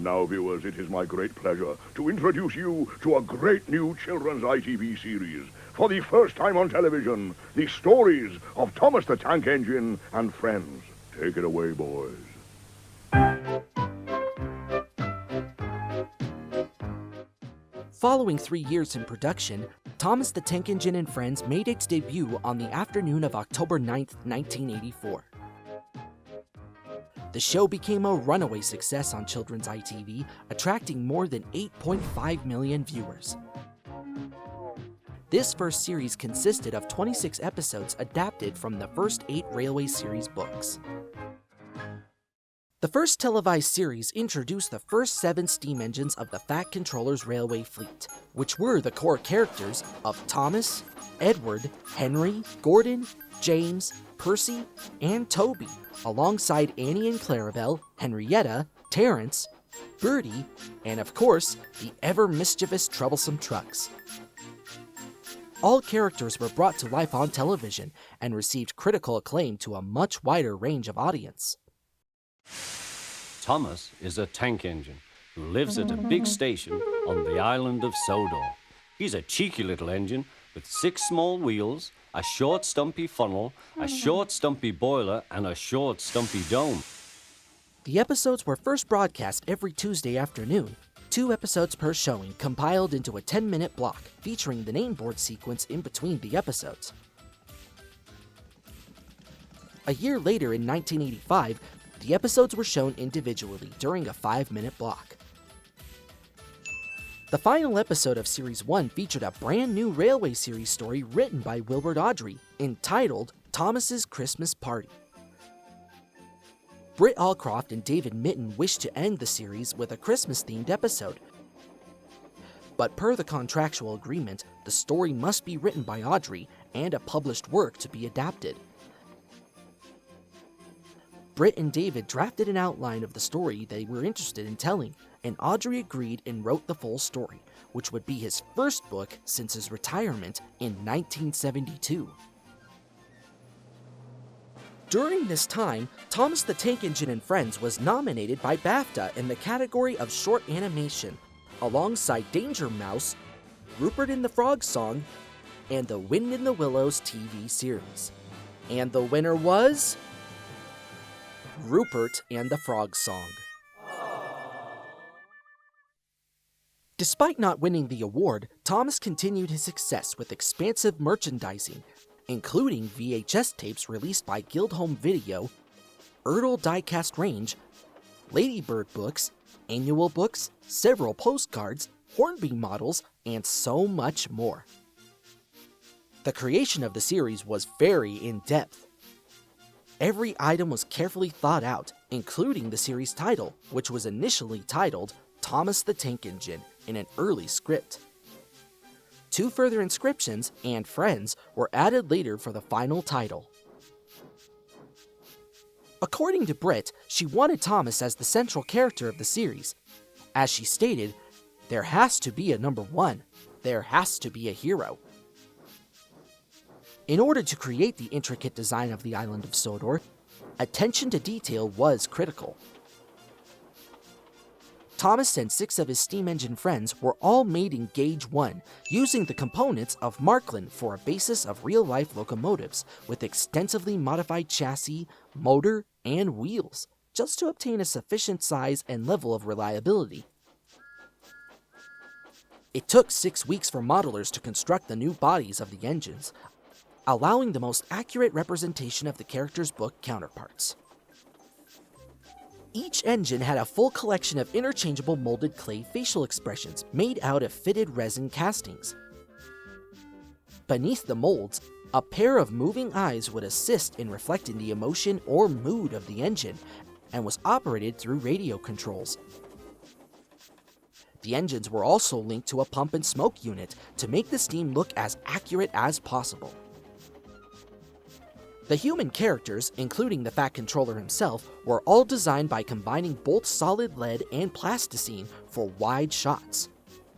And now, viewers, it is my great pleasure to introduce you to a great new children's ITV series. For the first time on television, the stories of Thomas the Tank Engine and friends. Take it away, boys. Following 3 years in production, Thomas the Tank Engine and Friends made its debut on the afternoon of October 9th, 1984. The show became a runaway success on children's ITV, attracting more than 8.5 million viewers. This first series consisted of 26 episodes adapted from the first 8 Railway series books. The first televised series introduced the first 7 steam engines of the Fat Controller's railway fleet, which were the core characters of Thomas, Edward, Henry, Gordon, James, Percy, and Toby, alongside Annie and Clarabelle, Henrietta, Terence, Bertie, and of course, the ever-mischievous Troublesome Trucks. All characters were brought to life on television and received critical acclaim to a much wider range of audience. Thomas is a tank engine who lives at a big station on the Island of Sodor. He's a cheeky little engine with 6 small wheels, a short stumpy funnel, a short stumpy boiler, and a short stumpy dome. The episodes were first broadcast every Tuesday afternoon, 2 episodes per showing compiled into a 10-minute block featuring the name board sequence in between the episodes. A year later in 1985, the episodes were shown individually during a 5-minute block. The final episode of Series 1 featured a brand new Railway series story written by Wilbert Awdry, entitled Thomas's Christmas Party. Britt Allcroft and David Mitton wished to end the series with a Christmas-themed episode. But per the contractual agreement, the story must be written by Awdry and a published work to be adapted. Britt and David drafted an outline of the story they were interested in telling, and Awdry agreed and wrote the full story, which would be his first book since his retirement in 1972. During this time, Thomas the Tank Engine and Friends was nominated by BAFTA in the category of short animation, alongside Danger Mouse, Rupert and the Frog Song, and the Wind in the Willows TV series. And the winner was Rupert and the Frog Song. Despite not winning the award, Thomas continued his success with expansive merchandising, including VHS tapes released by Guildhome Video, Ertl Diecast Range, Ladybird books, annual books, several postcards, Hornby models, and so much more. The creation of the series was very in-depth. Every item was carefully thought out, including the series title, which was initially titled Thomas the Tank Engine in an early script. 2 further inscriptions and friends were added later for the final title. According to Britt, she wanted Thomas as the central character of the series. As she stated, "There has to be a number 1. There has to be a hero." In order to create the intricate design of the Island of Sodor, attention to detail was critical. Thomas and 6 of his steam engine friends were all made in Gauge 1, using the components of Markland for a basis of real-life locomotives, with extensively modified chassis, motor, and wheels, just to obtain a sufficient size and level of reliability. It took 6 weeks for modelers to construct the new bodies of the engines, allowing the most accurate representation of the characters' book counterparts. Each engine had a full collection of interchangeable molded clay facial expressions made out of fitted resin castings. Beneath the molds, a pair of moving eyes would assist in reflecting the emotion or mood of the engine, and was operated through radio controls. The engines were also linked to a pump and smoke unit to make the steam look as accurate as possible. The human characters, including the Fat Controller himself, were all designed by combining both solid lead and plasticine for wide shots.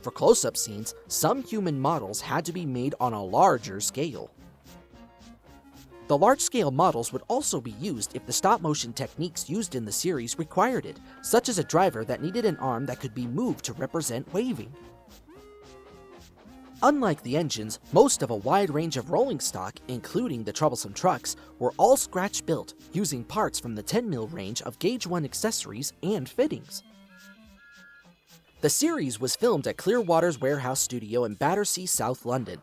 For close-up scenes, some human models had to be made on a larger scale. The large-scale models would also be used if the stop-motion techniques used in the series required it, such as a driver that needed an arm that could be moved to represent waving. Unlike the engines, most of a wide range of rolling stock, including the troublesome trucks, were all scratch-built, using parts from the 10mm range of Gauge 1 accessories and fittings. The series was filmed at Clearwater's Warehouse Studio in Battersea, South London.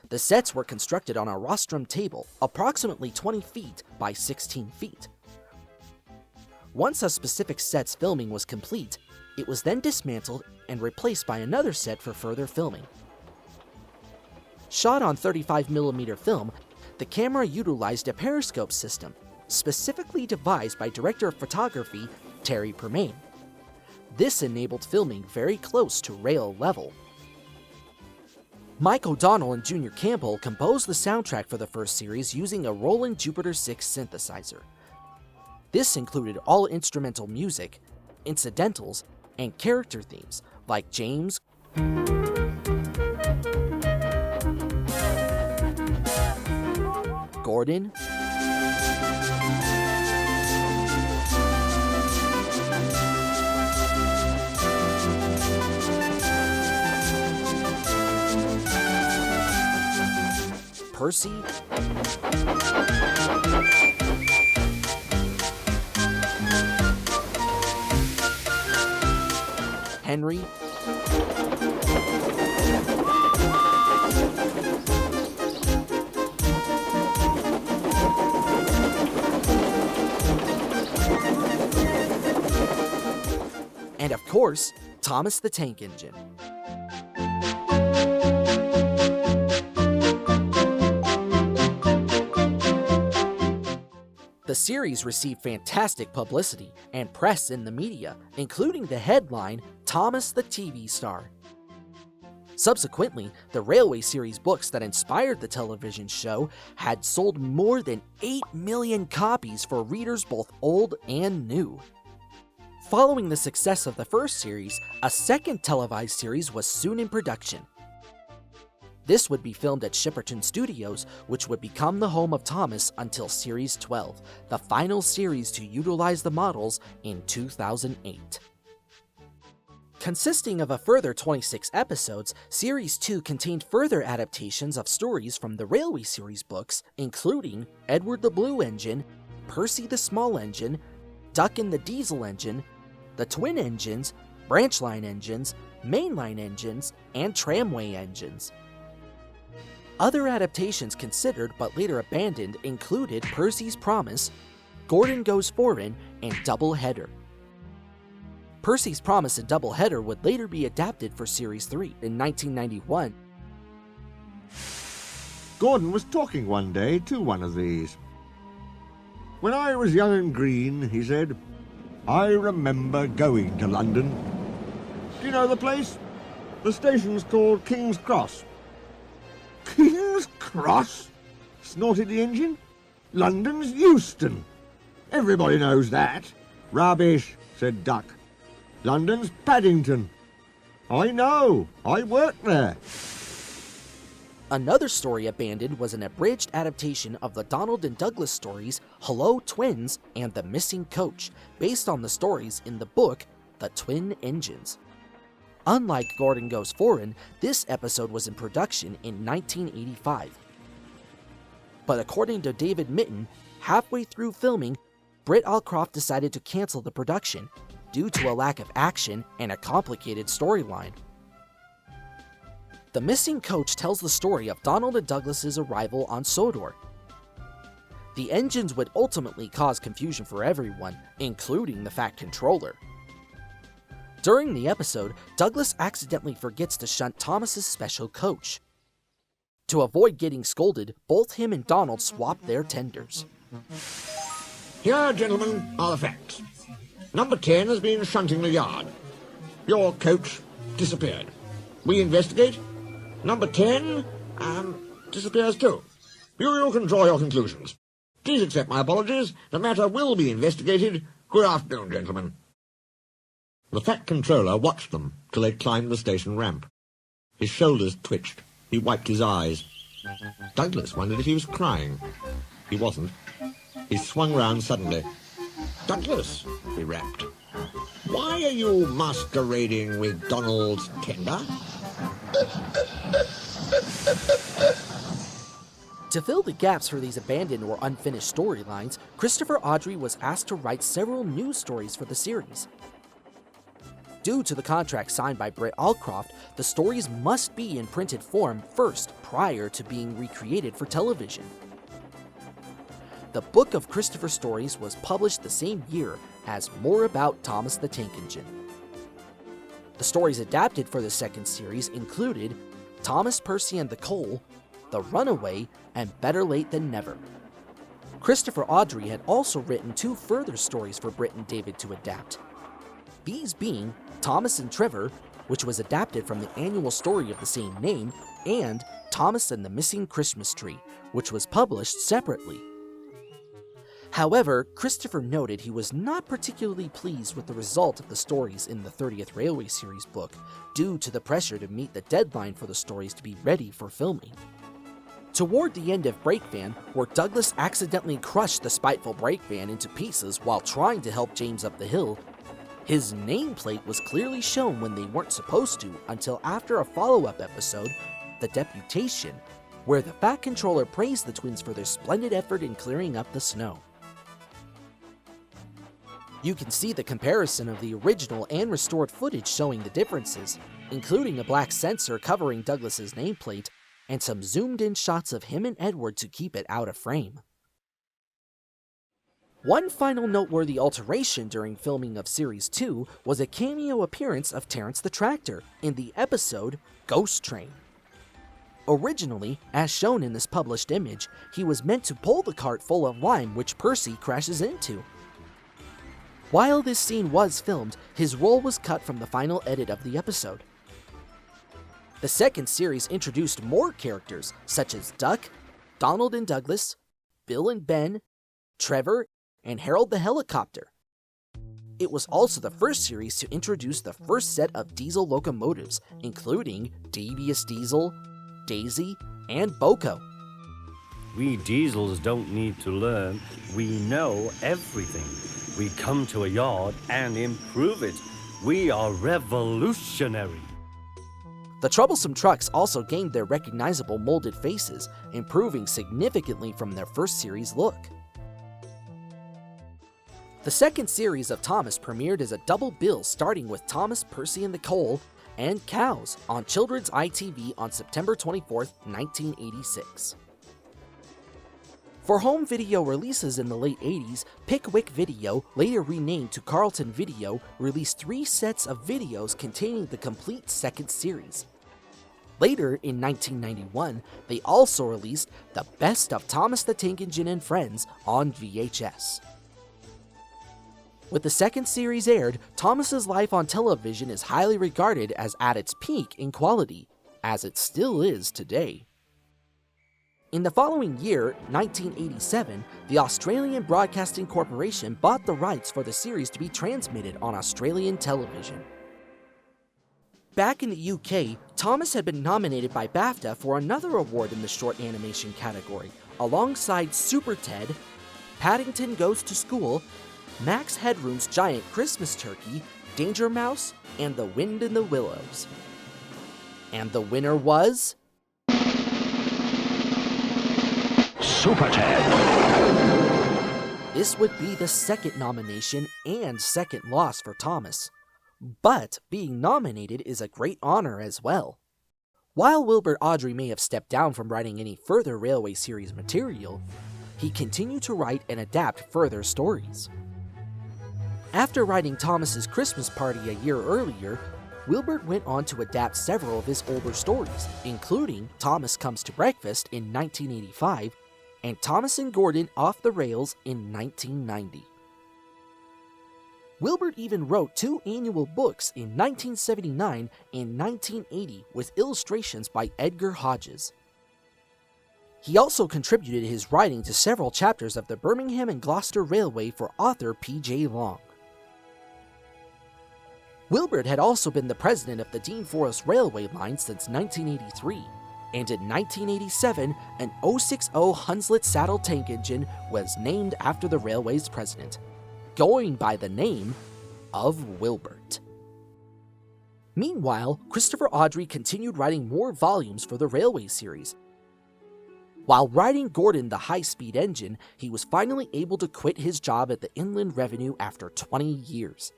The sets were constructed on a rostrum table, approximately 20 feet by 16 feet. Once a specific set's filming was complete, it was then dismantled and replaced by another set for further filming. Shot on 35mm film, the camera utilized a periscope system, specifically devised by director of photography Terry Permain. This enabled filming very close to rail level. Mike O'Donnell and Junior Campbell composed the soundtrack for the first series using a Roland Jupiter 6 synthesizer. This included all instrumental music, incidentals, and character themes like James, Gordon, Percy, Henry, and of course, Thomas the Tank Engine. The series received fantastic publicity and press in the media, including the headline, Thomas the TV Star. Subsequently, the Railway series books that inspired the television show had sold more than 8 million copies for readers both old and new. Following the success of the first series, a second televised series was soon in production. This would be filmed at Shipperton Studios, which would become the home of Thomas until Series 12, the final series to utilize the models in 2008. Consisting of a further 26 episodes, Series 2 contained further adaptations of stories from the Railway series books, including Edward the Blue Engine, Percy the Small Engine, Duck and the Diesel Engine, the Twin Engines, Branch Line Engines, Mainline Engines, and Tramway Engines. Other adaptations considered but later abandoned included Percy's Promise, Gordon Goes Foreign, and Double Header. Percy's Promise and Double Header would later be adapted for Series 3 in 1991. Gordon was talking one day to one of these. When I was young and green, he said, I remember going to London. Do you know the place? The station's called King's Cross. King's Cross? Snorted the engine. London's Euston. Everybody knows that. Rubbish, said Duck. London's Paddington. I know. I worked there. Another story abandoned was an abridged adaptation of the Donald and Douglas stories Hello Twins and The Missing Coach, based on the stories in the book The Twin Engines. Unlike Gordon Goes Foreign, this episode was in production in 1985. But according to David Mitton, halfway through filming, Britt Allcroft decided to cancel the production due to a lack of action and a complicated storyline. The Missing Coach tells the story of Donald and Douglas's arrival on Sodor. The engines would ultimately cause confusion for everyone, including the Fat Controller. During the episode, Douglas accidentally forgets to shunt Thomas's special coach. To avoid getting scolded, both him and Donald swap their tenders. Here, gentlemen, are the facts. Number 10 has been shunting the yard. Your coach disappeared. We investigate. Number 10, disappears too. You can draw your conclusions. Please accept my apologies. The matter will be investigated. Good afternoon, gentlemen. The Fat Controller watched them till they climbed the station ramp. His shoulders twitched. He wiped his eyes. Douglas wondered if he was crying. He wasn't. He swung round suddenly. "Douglas," he rapped, "why are you masquerading with Donald's tender?" To fill the gaps for these abandoned or unfinished storylines, Christopher Awdry was asked to write several new stories for the series. Due to the contract signed by Britt Allcroft, the stories must be in printed form first prior to being recreated for television. The Book of Christopher Stories was published the same year as More About Thomas the Tank Engine. The stories adapted for the second series included Thomas, Percy and the Coal, The Runaway, and Better Late Than Never. Christopher Awdry had also written 2 further stories for Britt and David to adapt. These being Thomas and Trevor, which was adapted from the annual story of the same name, and Thomas and the Missing Christmas Tree, which was published separately. However, Christopher noted he was not particularly pleased with the result of the stories in the 30th Railway Series book, due to the pressure to meet the deadline for the stories to be ready for filming. Toward the end of Brakevan, where Douglas accidentally crushed the spiteful Brakevan into pieces while trying to help James up the hill, his nameplate was clearly shown when they weren't supposed to until after a follow-up episode, The Deputation, where the Fat Controller praised the twins for their splendid effort in clearing up the snow. You can see the comparison of the original and restored footage showing the differences, including a black sensor covering Douglas's nameplate and some zoomed-in shots of him and Edward to keep it out of frame. One final noteworthy alteration during filming of Series 2 was a cameo appearance of Terence the Tractor in the episode Ghost Train. Originally, as shown in this published image, he was meant to pull the cart full of lime which Percy crashes into. While this scene was filmed, his role was cut from the final edit of the episode. The second series introduced more characters such as Duck, Donald and Douglas, Bill and Ben, Trevor, and Harold the Helicopter. It was also the first series to introduce the first set of diesel locomotives, including Devious Diesel, Daisy, and Boko. We diesels don't need to learn. We know everything. We come to a yard and improve it. We are revolutionary. The troublesome trucks also gained their recognizable molded faces, improving significantly from their first series look. The second series of Thomas premiered as a double bill starting with Thomas, Percy and the Coal and Cows on Children's ITV on September 24, 1986. For home video releases in the late 80s, Pickwick Video, later renamed to Carlton Video, released 3 sets of videos containing the complete second series. Later, in 1991, they also released the Best of Thomas the Tank Engine and Friends on VHS. With the second series aired, Thomas's life on television is highly regarded as at its peak in quality, as it still is today. In the following year, 1987, the Australian Broadcasting Corporation bought the rights for the series to be transmitted on Australian television. Back in the UK, Thomas had been nominated by BAFTA for another award in the short animation category, alongside Super Ted, Paddington Goes to School, Max Headroom's Giant Christmas Turkey, Danger Mouse, and The Wind in the Willows. And the winner was... Super Ted! This would be the second nomination and second loss for Thomas. But being nominated is a great honor as well. While Wilbert Awdry may have stepped down from writing any further Railway Series material, he continued to write and adapt further stories. After writing Thomas's Christmas Party a year earlier, Wilbert went on to adapt several of his older stories, including Thomas Comes to Breakfast in 1985 and Thomas and Gordon Off the Rails in 1990. Wilbert even wrote 2 annual books in 1979 and 1980 with illustrations by Edgar Hodges. He also contributed his writing to several chapters of the Birmingham and Gloucester Railway for author P.J. Long. Wilbert had also been the president of the Dean Forest Railway line since 1983. and in 1987, an 060 Hunslet saddle tank engine was named after the railway's president, going by the name of Wilbert. Meanwhile, Christopher Awdry continued writing more volumes for the railway series. While riding Gordon the high-speed engine, he was finally able to quit his job at the Inland Revenue after 20 years.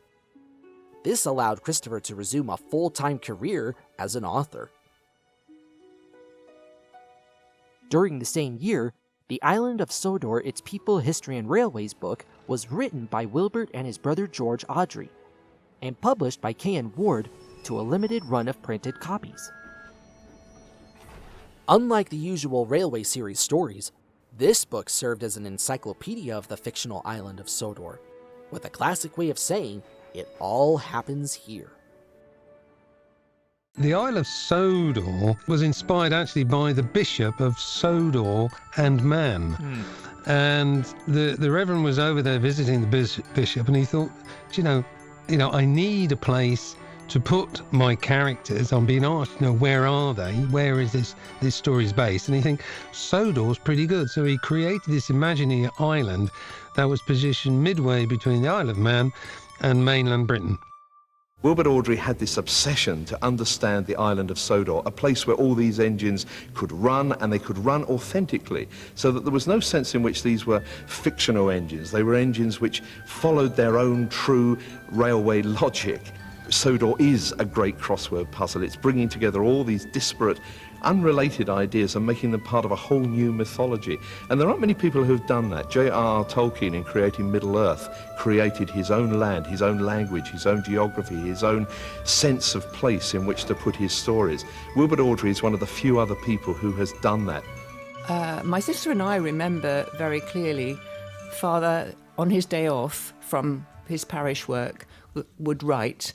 This allowed Christopher to resume a full-time career as an author. During the same year, The Island of Sodor, Its People, History, and Railways book was written by Wilbert and his brother George Awdry, and published by K.N. Ward to a limited run of printed copies. Unlike the usual railway series stories, this book served as an encyclopedia of the fictional island of Sodor, with a classic way of saying, it all happens here. The Isle of Sodor was inspired actually by the Bishop of Sodor and Man. And the Reverend was over there visiting the Bishop, and he thought, you know, I need a place to put my characters. I'm being asked, where are they? Where is this story's based? And he think Sodor's pretty good. So he created this imaginary island that was positioned midway between the Isle of Man and mainland Britain. Wilbert Awdry had this obsession to understand the island of Sodor, a place where all these engines could run, and they could run authentically, so that there was no sense in which these were fictional engines. They were engines which followed their own true railway logic. Sodor is a great crossword puzzle. It's bringing together all these disparate, unrelated ideas and making them part of a whole new mythology. And there aren't many people who have done that. J.R.R. Tolkien, in creating Middle-earth, created his own land, his own language, his own geography, his own sense of place in which to put his stories. Wilbert Awdry is one of the few other people who has done that. My sister and I remember very clearly Father, on his day off from his parish work, would write,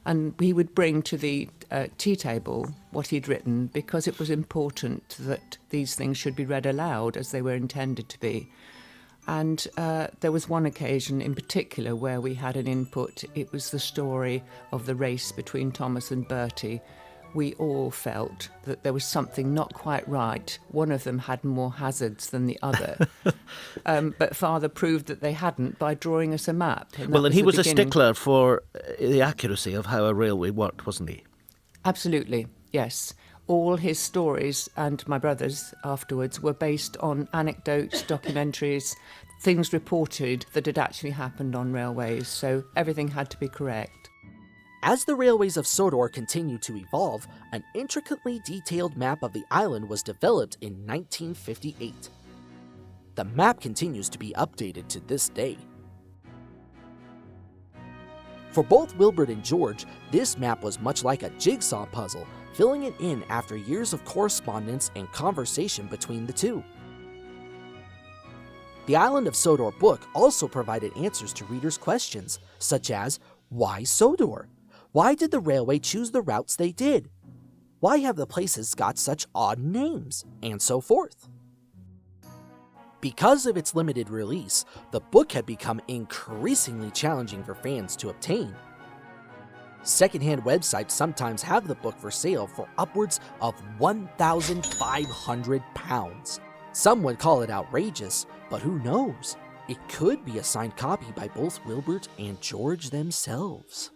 and he would bring to the tea table what he'd written, because it was important that these things should be read aloud as they were intended to be. And there was one occasion in particular where we had an input. It was the story of the race between Thomas and Bertie. We all felt that there was something not quite right. One of them had more hazards than the other. But Father proved that they hadn't by drawing us a map. And he was a stickler for the accuracy of how a railway worked, wasn't he? Absolutely, yes. All his stories, and my brother's afterwards, were based on anecdotes, documentaries, things reported that had actually happened on railways, so everything had to be correct. As the railways of Sodor continued to evolve, an intricately detailed map of the island was developed in 1958. The map continues to be updated to this day. For both Wilbert and George, this map was much like a jigsaw puzzle, filling it in after years of correspondence and conversation between the two. The Island of Sodor book also provided answers to readers' questions, such as, why Sodor? Why did the railway choose the routes they did? Why have the places got such odd names? And so forth. Because of its limited release, the book had become increasingly challenging for fans to obtain. Secondhand websites sometimes have the book for sale for upwards of £1,500. Some would call it outrageous, but who knows? It could be a signed copy by both Wilbert and George themselves.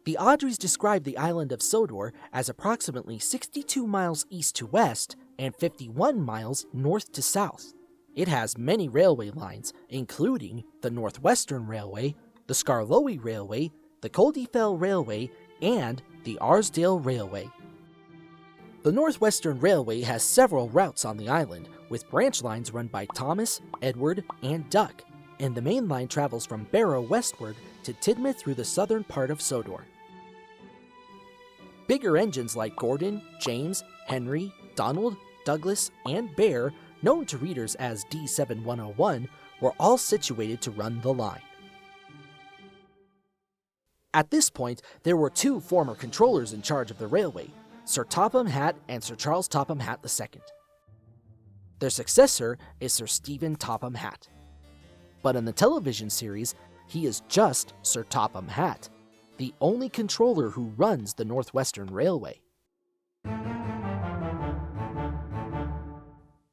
The Awdrys describe the island of Sodor as approximately 62 miles east to west and 51 miles north to south. It has many railway lines, including the Northwestern Railway, the Skarloey Railway, the Coldefell Railway, and the Arsdale Railway. The Northwestern Railway has several routes on the island, with branch lines run by Thomas, Edward, and Duck, and the main line travels from Barrow westward to Tidmouth through the southern part of Sodor. Bigger engines like Gordon, James, Henry, Donald, Douglas, and Bear, known to readers as D7101, were all situated to run the line. At this point, there were two former controllers in charge of the railway, Sir Topham Hatt and Sir Charles Topham Hatt II. Their successor is Sir Stephen Topham Hatt. But in the television series, he is just Sir Topham Hatt, the only controller who runs the Northwestern Railway.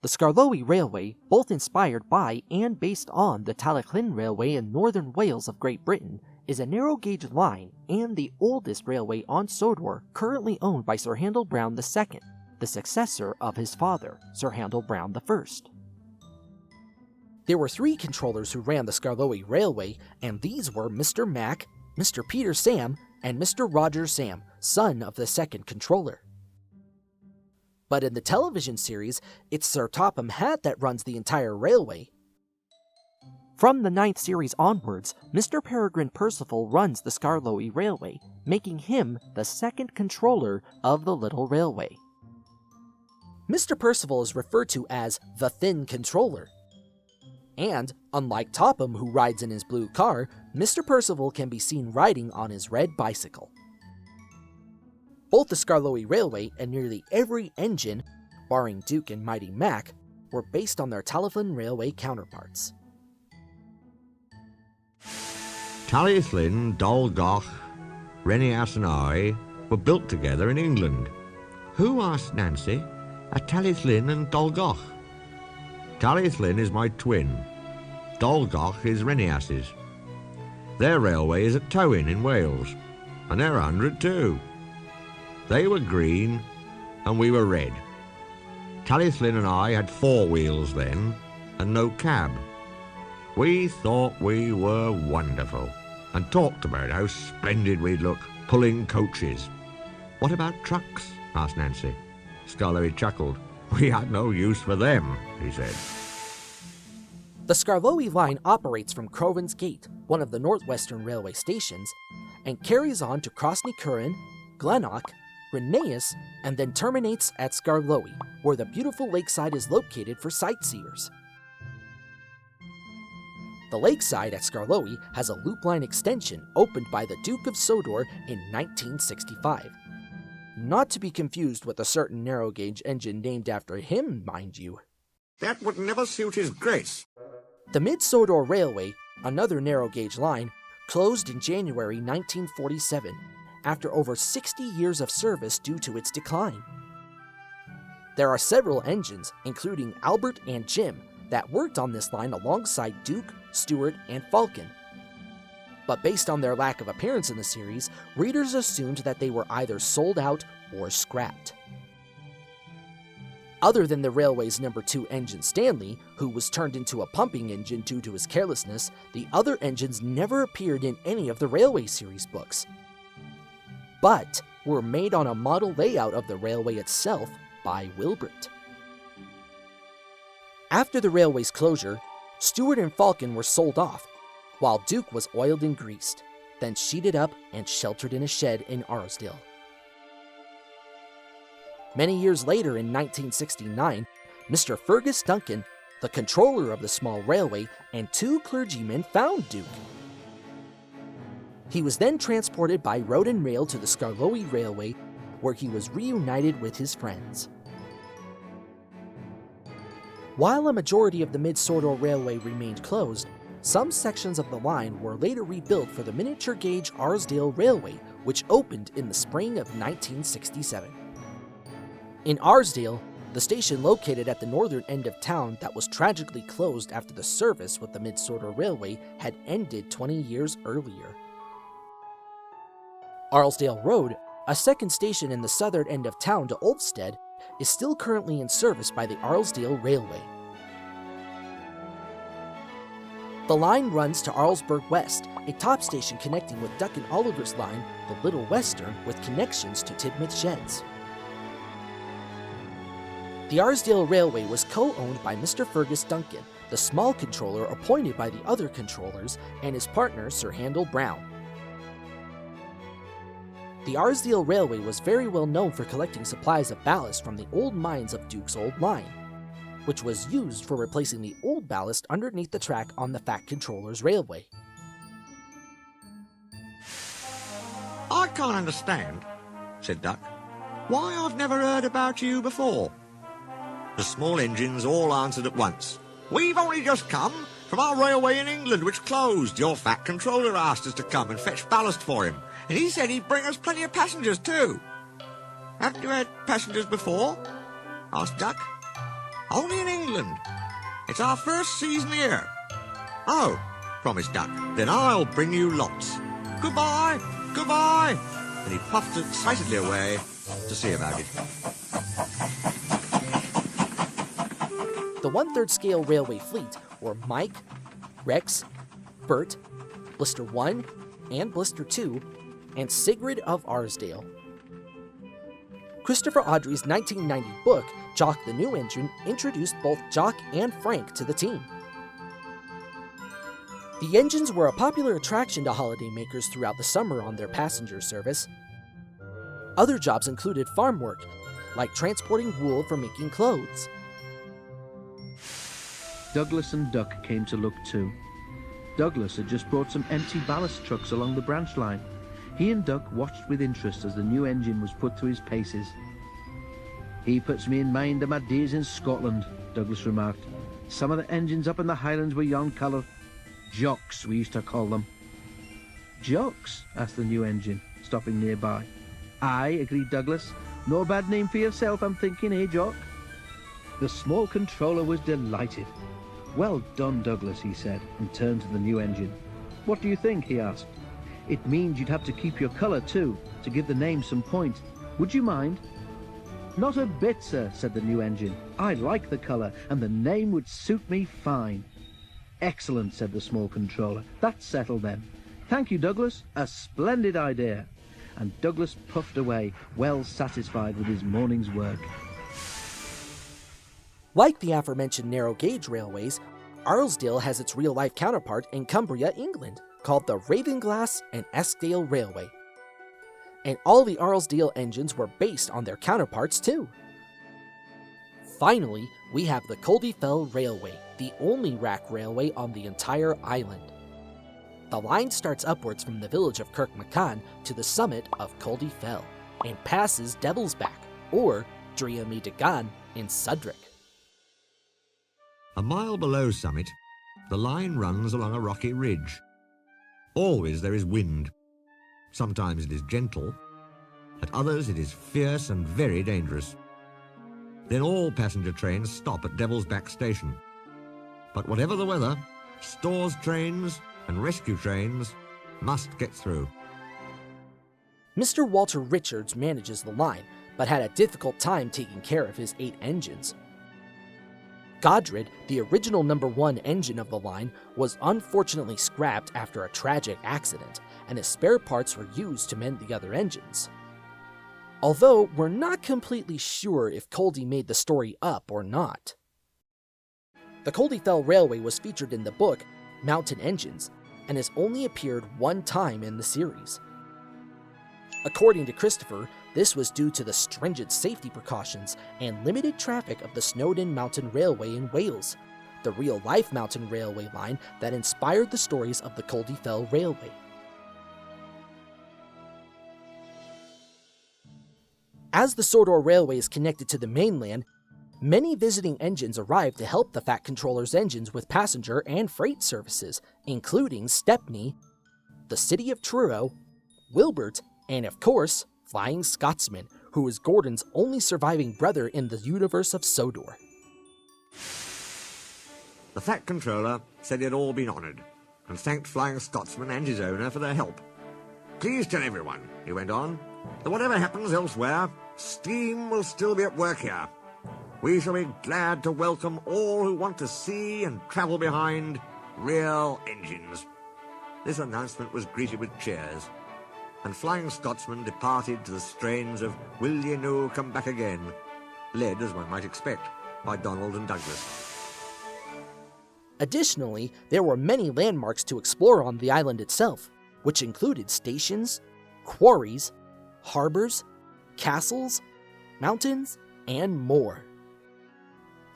The Skarloey Railway, both inspired by and based on the Talyllyn Railway in northern Wales of Great Britain, is a narrow-gauge line and the oldest railway on Sodor currently owned by Sir Handel Brown II, the successor of his father, Sir Handel Brown I. There were 3 controllers who ran the Skarloey Railway, and these were Mr. Mac, Mr. Peter Sam, and Mr. Roger Sam, son of the second controller. But in the television series, it's Sir Topham Hatt that runs the entire railway. From the 9th series onwards, Mr. Peregrine Percival runs the Skarloey Railway, making him the second controller of the little railway. Mr. Percival is referred to as the Thin Controller. And, unlike Topham who rides in his blue car, Mr. Percival can be seen riding on his red bicycle. Both the Skarloey Railway and nearly every engine, barring Duke and Mighty Mac, were based on their Talyllyn Railway counterparts. Talyllyn, Dolgoch, Renias and I were built together in England. Who, asked Nancy, are Talyllyn and Dolgoch? Talyllyn is my twin. Dolgoch is Renias's. Their railway is at Towyn in Wales, and they're 100 too. They were green, and we were red. Talyllyn and I had 4 wheels then, and no cab. We thought we were wonderful, and talked about how splendid we'd look, pulling coaches. What about trucks? Asked Nancy. Skarloey chuckled. We had no use for them, he said. The Skarloey line operates from Crovan's Gate, one of the northwestern railway stations, and carries on to Krosny Curran, Glennock, Rheneas, and then terminates at Skarloey, where the beautiful lakeside is located for sightseers. The lakeside at Skarloey has a loop line extension opened by the Duke of Sodor in 1965. Not to be confused with a certain narrow-gauge engine named after him, mind you. That would never suit his grace. The Mid-Sodor Railway, another narrow-gauge line, closed in January 1947, after over 60 years of service due to its decline. There are several engines, including Albert and Jim, that worked on this line alongside Duke, Stuart, and Falcon. But based on their lack of appearance in the series, readers assumed that they were either sold out or scrapped. Other than the railway's number 2 engine Stanley, who was turned into a pumping engine due to his carelessness, the other engines never appeared in any of the railway series books, but were made on a model layout of the railway itself by Wilbert. After the railway's closure, Stuart and Falcon were sold off, while Duke was oiled and greased, then sheeted up and sheltered in a shed in Arsdale. Many years later, in 1969, Mr. Fergus Duncan, the controller of the small railway, and 2 clergymen found Duke. He was then transported by road and rail to the Skarloey Railway, where he was reunited with his friends. While a majority of the Mid-Sodor Railway remained closed, some sections of the line were later rebuilt for the miniature gauge Arsdale Railway, which opened in the spring of 1967. In Arsdale, the station located at the northern end of town that was tragically closed after the service with the Mid-Sodor Railway had ended 20 years earlier. Arsdale Road, a second station in the southern end of town to Ulfstead, is still currently in service by the Arsdale Railway. The line runs to Arlesburg West, a top station connecting with Duncan Oliver's line, the Little Western, with connections to Tidmouth Sheds. The Arsdale Railway was co-owned by Mr. Fergus Duncan, the small controller appointed by the other controllers, and his partner Sir Handel Brown. The Arsdale Railway was very well known for collecting supplies of ballast from the old mines of Duke's old line, which was used for replacing the old ballast underneath the track on the Fat Controller's railway. I can't understand, said Duck, why I've never heard about you before. The small engines all answered at once. We've only just come from our railway in England, which closed. Your Fat Controller asked us to come and fetch ballast for him, and he said he'd bring us plenty of passengers too. Haven't you had passengers before? Asked Duck. Only in England. It's our first season here. Oh, promised Duck. Then I'll bring you lots. Goodbye, goodbye. And he puffed excitedly away to see about it. The 1/3 scale railway fleet were Mike, Rex, Bert, Blister 1 and Blister 2, and Sigrid of Arsdale. Christopher Awdry's 1990 book, Jock the New Engine, introduced both Jock and Frank to the team. The engines were a popular attraction to holidaymakers throughout the summer on their passenger service. Other jobs included farm work, like transporting wool for making clothes. Douglas and Duck came to look too. Douglas had just brought some empty ballast trucks along the branch line. He and Duck watched with interest as the new engine was put to his paces. "He puts me in mind of my days in Scotland," Douglas remarked. "Some of the engines up in the Highlands were yon colour. Jocks, we used to call them." "Jocks?" asked the new engine, stopping nearby. "Aye," agreed Douglas. "No bad name for yourself, I'm thinking, eh, Jock?" The small controller was delighted. "Well done, Douglas," he said, and turned to the new engine. "What do you think?" he asked. "It means you'd have to keep your colour too, to give the name some point. Would you mind?" "Not a bit, sir," said the new engine. "I like the colour, and the name would suit me fine." "Excellent," said the small controller. "That's settled then. Thank you, Douglas. A splendid idea." And Douglas puffed away, well satisfied with his morning's work. Like the aforementioned narrow gauge railways, Arsdale has its real-life counterpart in Cumbria, England, called the Ravenglass and Eskdale Railway. And all the Arsdale engines were based on their counterparts too. Finally, we have the Culdefell Railway, the only rack railway on the entire island. The line starts upwards from the village of Kirkmacan to the summit of Culdefell and passes Devil's Back, or Driamidagan, in Sudric. A mile below summit, the line runs along a rocky ridge. Always there is wind. Sometimes it is gentle, at others it is fierce and very dangerous. Then all passenger trains stop at Devil's Back station. But whatever the weather, stores trains and rescue trains must get through. Mr. Walter Richards manages the line, but had a difficult time taking care of his 8 engines. Godred, the original #1 engine of the line, was unfortunately scrapped after a tragic accident, and his spare parts were used to mend the other engines. Although we're not completely sure if Culdee made the story up or not. The Culdefell Railway was featured in the book Mountain Engines, and has only appeared one time in the series. According to Christopher, this was due to the stringent safety precautions and limited traffic of the Snowdon Mountain Railway in Wales, the real-life mountain railway line that inspired the stories of the Culdefell Railway. As the Sodor Railway is connected to the mainland, many visiting engines arrived to help the Fat Controller's engines with passenger and freight services, including Stepney, the City of Truro, Wilbert, and of course, Flying Scotsman, who is Gordon's only surviving brother in the universe of Sodor. The Fat Controller said he had all been honoured, and thanked Flying Scotsman and his owner for their help. "Please tell everyone," he went on, "that whatever happens elsewhere, steam will still be at work here. We shall be glad to welcome all who want to see and travel behind real engines." This announcement was greeted with cheers, and Flying Scotsman departed to the strains of "Will Ye No Come Back Again," led, as one might expect, by Donald and Douglas. Additionally, there were many landmarks to explore on the island itself, which included stations, quarries, harbors, castles, mountains, and more.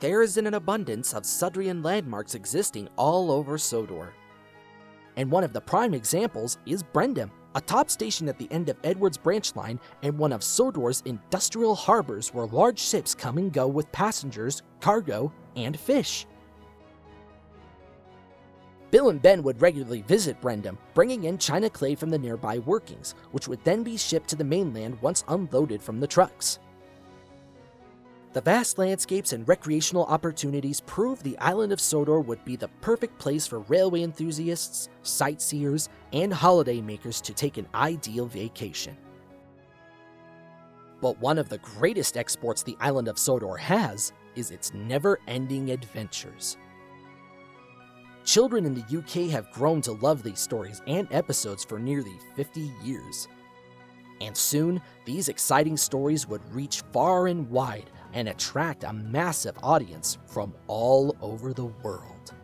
There is an abundance of Sudrian landmarks existing all over Sodor. And one of the prime examples is Brendam, a top station at the end of Edward's branch line and one of Sodor's industrial harbors where large ships come and go with passengers, cargo, and fish. Bill and Ben would regularly visit Brendam, bringing in china clay from the nearby workings, which would then be shipped to the mainland once unloaded from the trucks. The vast landscapes and recreational opportunities prove the island of Sodor would be the perfect place for railway enthusiasts, sightseers, and holidaymakers to take an ideal vacation. But one of the greatest exports the island of Sodor has is its never-ending adventures. Children in the UK have grown to love these stories and episodes for nearly 50 years. And soon, these exciting stories would reach far and wide and attract a massive audience from all over the world.